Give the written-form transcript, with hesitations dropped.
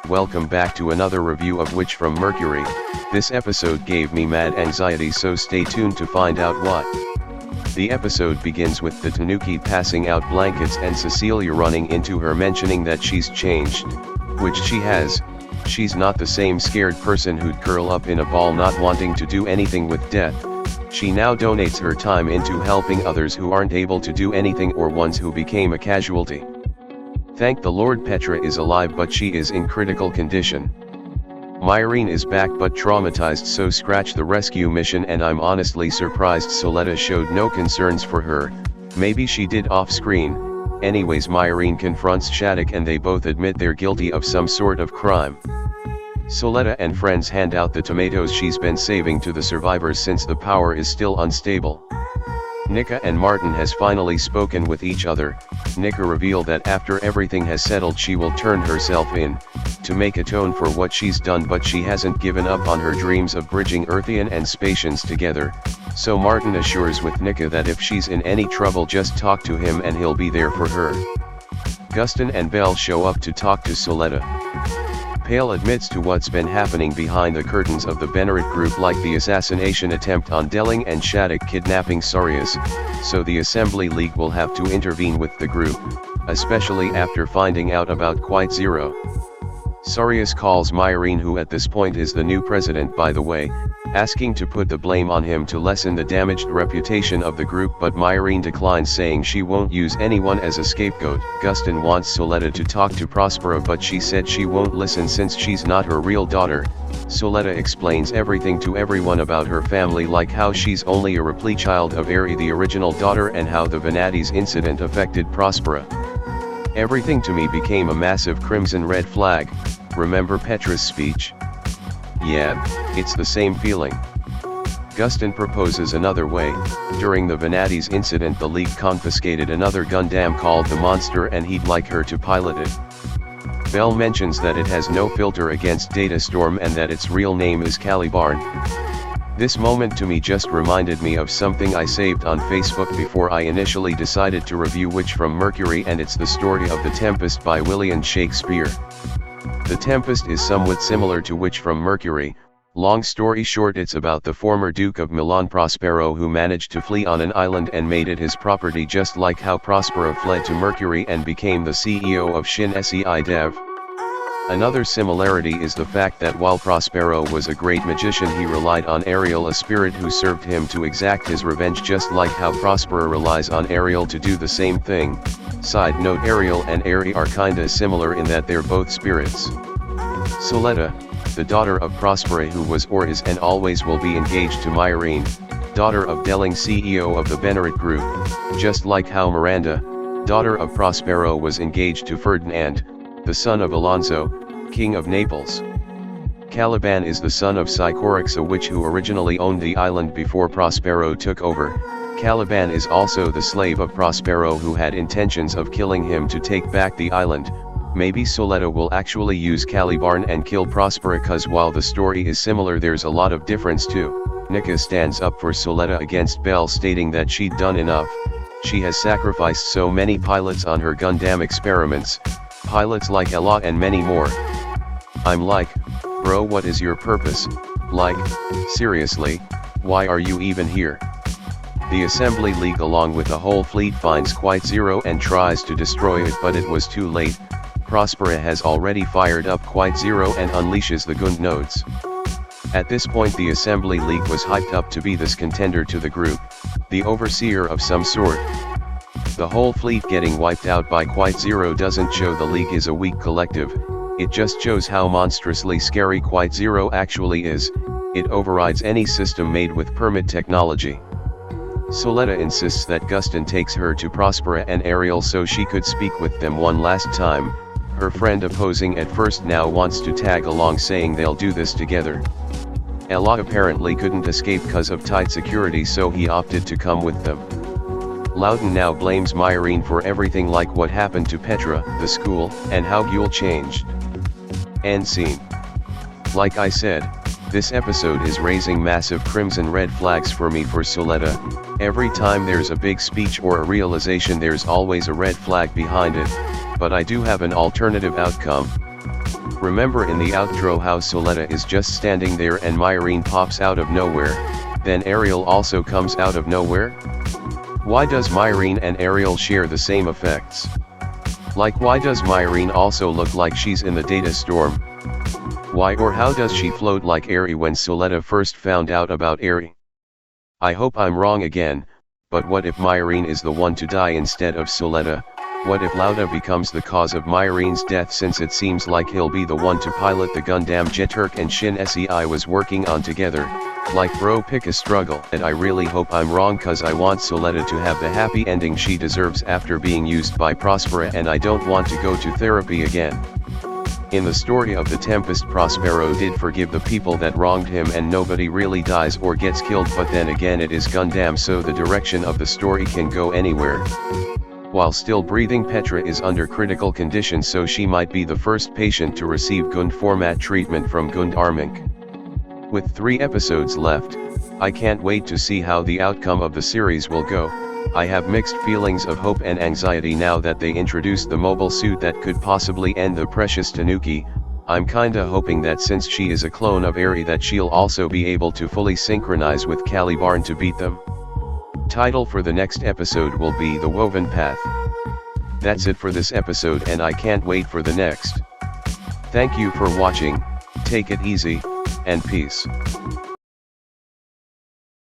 Welcome back to another review of Witch from Mercury. This episode gave me mad anxiety, so stay tuned to find out what. The episode begins with the Tanuki passing out blankets and Cecilia running into her mentioning that she's changed. Which she has. She's not the same scared person who'd curl up in a ball not wanting to do anything with death. She now donates her time into helping others who aren't able to do anything or ones who became a casualty. Thank the Lord Petra is alive, but she is in critical condition. Myrene is back but traumatized, so scratch the rescue mission, and I'm honestly surprised Soletta showed no concerns for her. Maybe she did off screen. Anyways, Myrene confronts Shattuck and they both admit they're guilty of some sort of crime. Soletta and friends hand out the tomatoes she's been saving to the survivors since the power is still unstable. Nika and Martin has finally spoken with each other. Nika revealed that after everything has settled she will turn herself in, to make atone for what she's done, but she hasn't given up on her dreams of bridging Earthian and Spatians together, so Martin assures with Nika that if she's in any trouble just talk to him and he'll be there for her. Guston and Belle show up to talk to Soletta. Pale admits to what's been happening behind the curtains of the Benerit group, like the assassination attempt on Delling and Shattuck kidnapping Sarius, so the Assembly League will have to intervene with the group, especially after finding out about Quite Zero. Sarius calls Myrene, who at this point is the new president by the way, asking to put the blame on him to lessen the damaged reputation of the group, but Myrene declines, saying she won't use anyone as a scapegoat. Guston wants Soletta to talk to Prospera, but she said she won't listen since she's not her real daughter. Soletta explains everything to everyone about her family, like how she's only a repli child of Eri, the original daughter, and how the Venati's incident affected Prospera. Everything to me became a massive crimson red flag. Remember Petra's speech? Yeah, it's the same feeling. Guston proposes another way. During the Venati's incident, the League confiscated another Gundam called the Monster and he'd like her to pilot it. Belle mentions that it has no filter against data storm and that its real name is Calibarn. This moment to me just reminded me of something I saved on Facebook before I initially decided to review Witch from Mercury, and it's the story of The Tempest by William Shakespeare. The Tempest is somewhat similar to Witch from Mercury. Long story short, it's about the former Duke of Milan Prospero, who managed to flee on an island and made it his property, just like how Prospero fled to Mercury and became the CEO of Shin Sei Dev. Another similarity is the fact that while Prospero was a great magician, he relied on Ariel, a spirit who served him to exact his revenge, just like how Prospero relies on Ariel to do the same thing. Side note, Ariel and Eri are kinda similar in that they're both spirits. Soletta, the daughter of Prospera, who was or is and always will be engaged to Myrene, daughter of Delling, CEO of the Benerit group, just like how Miranda, daughter of Prospero, was engaged to Ferdinand, the son of Alonso, king of Naples. Caliban is the son of Sycorax, a witch who originally owned the island before Prospero took over. Caliban is also the slave of Prospero, who had intentions of killing him to take back the island. Maybe Soletta will actually use Calibarn and kill Prospera, cause while the story is similar, there's a lot of difference too. Nika stands up for Soletta against Belle, stating that she'd done enough. She has sacrificed so many pilots on her Gundam experiments, pilots like Ella and many more. I'm like, bro, what is your purpose? Like, seriously, why are you even here? The Assembly League along with the whole fleet finds Quite Zero and tries to destroy it, but it was too late. Prospera has already fired up Quite Zero and unleashes the Gund nodes. At this point the Assembly League was hyped up to be this contender to the group, the overseer of some sort. The whole fleet getting wiped out by Quite Zero doesn't show the League is a weak collective, it just shows how monstrously scary Quite Zero actually is. It overrides any system made with permit technology. Soletta insists that Guston takes her to Prospera and Ariel so she could speak with them one last time. Her friend, opposing at first, now wants to tag along, saying they'll do this together. Ella apparently couldn't escape cause of tight security, so he opted to come with them. Loudon now blames Myrene for everything, like what happened to Petra, the school, and how Gule changed. End scene. Like I said, This episode is raising massive crimson red flags for me for Suletta. Every time there's a big speech or a realization there's always a red flag behind it, but I do have an alternative outcome. Remember in the outro how Suletta is just standing there and Myrene pops out of nowhere, then Ariel also comes out of nowhere? Why does Myrene and Ariel share the same effects? Like why does Myrene also look like she's in the data storm? Why or how does she float like Aerie when Suletta first found out about Aerie? I hope I'm wrong again, but what if Myrene is the one to die instead of Suletta? What if Lauda becomes the cause of Myrene's death, since it seems like he'll be the one to pilot the Gundam Jeturk and Shin SEI was working on together? Like bro, pick a struggle. And I really hope I'm wrong, cause I want Suletta to have the happy ending she deserves after being used by Prospera, and I don't want to go to therapy again. In the story of the Tempest, Prospero did forgive the people that wronged him and nobody really dies or gets killed, but then again it is Gundam, so the direction of the story can go anywhere. While still breathing, Petra is under critical condition, so she might be the first patient to receive Gund format treatment from Gund Armink. With 3 episodes left, I can't wait to see how the outcome of the series will go. I have mixed feelings of hope and anxiety now that they introduced the mobile suit that could possibly end the precious Tanuki. I'm kinda hoping that since she is a clone of Aerie that she'll also be able to fully synchronize with Calibarn to beat them. Title for the next episode will be The Woven Path. That's it for this episode and I can't wait for the next. Thank you for watching, take it easy, and peace.